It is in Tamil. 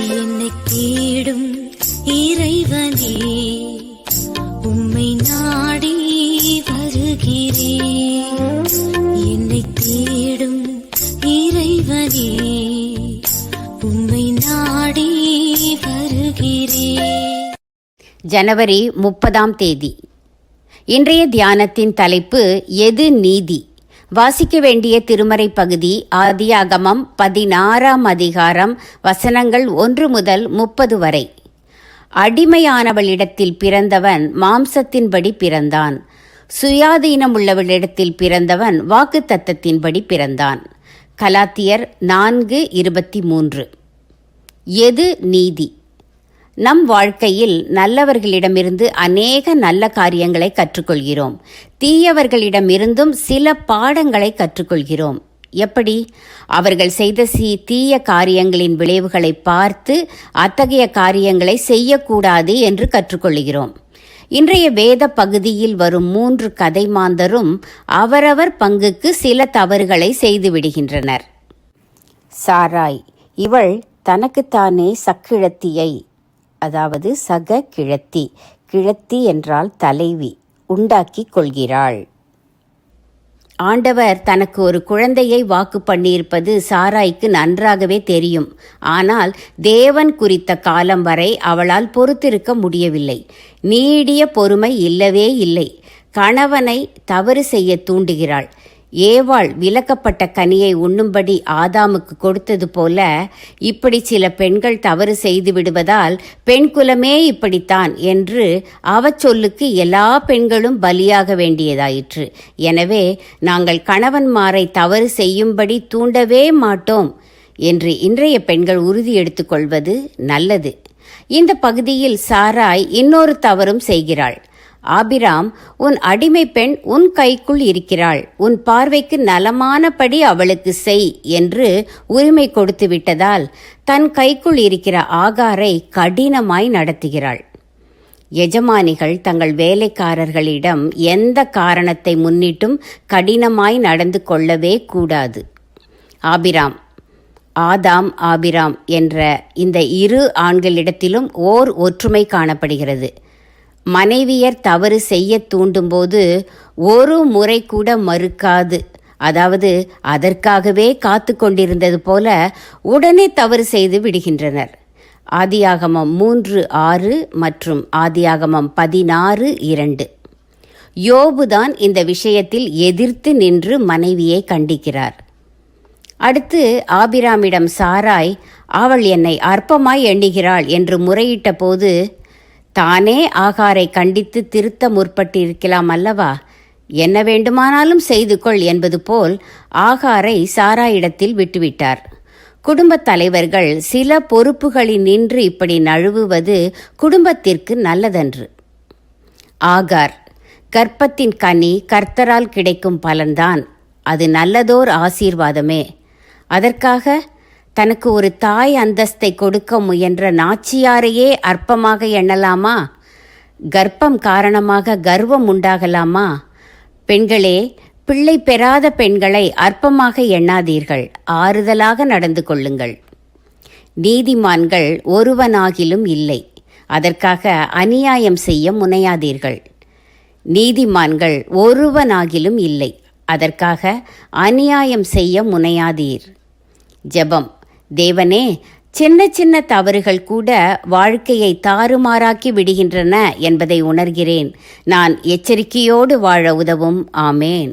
என்னை தேடும் இறைவனே, உம்மை நாடி வருகிறேன். என்னை தேடும் இறைவனே, உம்மை நாடி வருகிறேன். ஜனவரி 30 இன்றைய தியானத்தின் தலைப்பு எது நீதி? வாசிக்க வேண்டிய திருமறை பகுதி ஆதியாகமம் 16 அதிகாரம் வசனங்கள் 1 முதல் 30 வரை. அடிமையானவளிடத்தில் பிறந்தவன் மாம்சத்தின்படி பிறந்தான், சுயாதீனமுள்ளவளிடத்தில் பிறந்தவன் வாக்குத்தத்தத்தின்படி பிறந்தான். கலாத்தியர் 4:23. எது நீதி? நம் வாழ்க்கையில் நல்லவர்களிடமிருந்து அநேக நல்ல காரியங்களை கற்றுக்கொள்கிறோம். தீயவர்களிடமிருந்தும் சில பாடங்களை கற்றுக்கொள்கிறோம். எப்படி? அவர்கள் செய்த தீய காரியங்களின் விளைவுகளை பார்த்து அத்தகைய காரியங்களை செய்யக்கூடாது என்று கற்றுக்கொள்கிறோம். இன்றைய வேத பகுதியில் வரும் 3 கதை மாந்தரும் அவரவர் பங்குக்கு சில தவறுகளை செய்து விடுகின்றனர். சாராய், இவள் தனக்குத்தானே சக்கிழத்தியை, அதாவது சக கிழத்தி, கிழத்தி என்றால் தலைவி, உண்டாக்கிக் கொள்கிறாள். ஆண்டவர் தனக்கு ஒரு குழந்தையை வாக்கு பண்ணியிருப்பது சாராய்க்கு நன்றாகவே தெரியும். ஆனால் தேவன் குறித்த காலம் வரை அவளால் பொறுத்திருக்க முடியவில்லை. நீடிய பொறுமை இல்லவே இல்லை. கணவனை தவறு செய்ய தூண்டுகிறாள். ஏவாள் விலக்கப்பட்ட கனியை உண்ணும்படி ஆதாமுக்கு கொடுத்தது போல இப்படி சில பெண்கள் தவறு செய்து விடுவதால் பெண் குலமே இப்படித்தான் என்று அவச்சொல்லுக்கு எல்லா பெண்களும் பலியாக வேண்டியதாயிற்று. எனவே நாங்கள் கணவன்மாரை தவறு செய்யும்படி தூண்டவே மாட்டோம் என்று இன்றைய பெண்கள் உறுதி எடுத்துக்கொள்வது நல்லது. இந்த பகுதியில் சாராய் இன்னொரு தவறும் செய்கிறாள். ஆபிராம், உன் அடிமை பெண் உன் கைக்குள் இருக்கிறாள், உன் பார்வைக்கு நலமானபடி அவளுக்கு செய் என்று உரிமை கொடுத்து விட்டதால் தன் கைக்குள் இருக்கிற ஆகாரை கடினமாய் நடத்துகிறாள். எஜமானிகள் தங்கள் வேலைக்காரர்களிடம் எந்த காரணத்தை முன்னிட்டும் கடினமாய் நடந்து கொள்ளவே கூடாது. ஆதாம் ஆபிராம் என்ற இந்த இரு ஆண்களிடத்திலும் ஓர் ஒற்றுமை காணப்படுகிறது. மனைவியர் தவறு செய்ய தூண்டும்போது ஒரு முறை கூட மறுக்காது, அதாவது அதற்காகவே காத்து கொண்டிருந்தது போல உடனே தவறு செய்து விடுகின்றனர். ஆதியாகமம் 3:6 மற்றும் ஆதியாகமம் 16:2. யோபுதான் இந்த விஷயத்தில் எதிர்த்து நின்று மனைவியை கண்டிக்கிறார். அடுத்து ஆபிராமிடம் சாராய், அவள் என்னை அற்பமாய் எண்ணுகிறாள் என்று முறையிட்ட போது தானே ஆகாரை கண்டித்து திருத்த முற்பட்டிருக்கலாம் அல்லவா? என்ன வேண்டுமானாலும் செய்து கொள் என்பது போல் ஆகாரை சாராயிடத்தில் விட்டுவிட்டார். குடும்பத் தலைவர்கள் சில பொறுப்புகளில் நின்று இப்படி நழுவுவது குடும்பத்திற்கு நல்லதன்று. ஆகார், கர்ப்பத்தின் கனி கர்த்தரால் கிடைக்கும் பலன்தான், அது நல்லதோர் ஆசீர்வாதமே. அதற்காக தனக்கு ஒரு தாய் அந்தஸ்தை கொடுக்க முயன்ற நாச்சியாரையே அற்பமாக எண்ணலாமா? கர்ப்பம் காரணமாக கர்வம் உண்டாகலாமா? பெண்களே, பிள்ளை பெறாத பெண்களை அற்பமாக எண்ணாதீர்கள், ஆறுதலாக நடந்து கொள்ளுங்கள். நீதிமான்கள் ஒருவனாகிலும் இல்லை, அதற்காக அநியாயம் செய்ய முனையாதீர்கள். நீதிமான்கள் ஒருவனாகிலும் இல்லை, அதற்காக அநியாயம் செய்ய முனையாதீர். ஜெபம். தேவனே, சின்ன சின்ன தவறுகள் கூட வாழ்க்கையை தாறுமாறாக்கி விடுகின்றன என்பதை உணர்கிறேன். நான் எச்சரிக்கையோடு வாழ உதவும். ஆமேன்.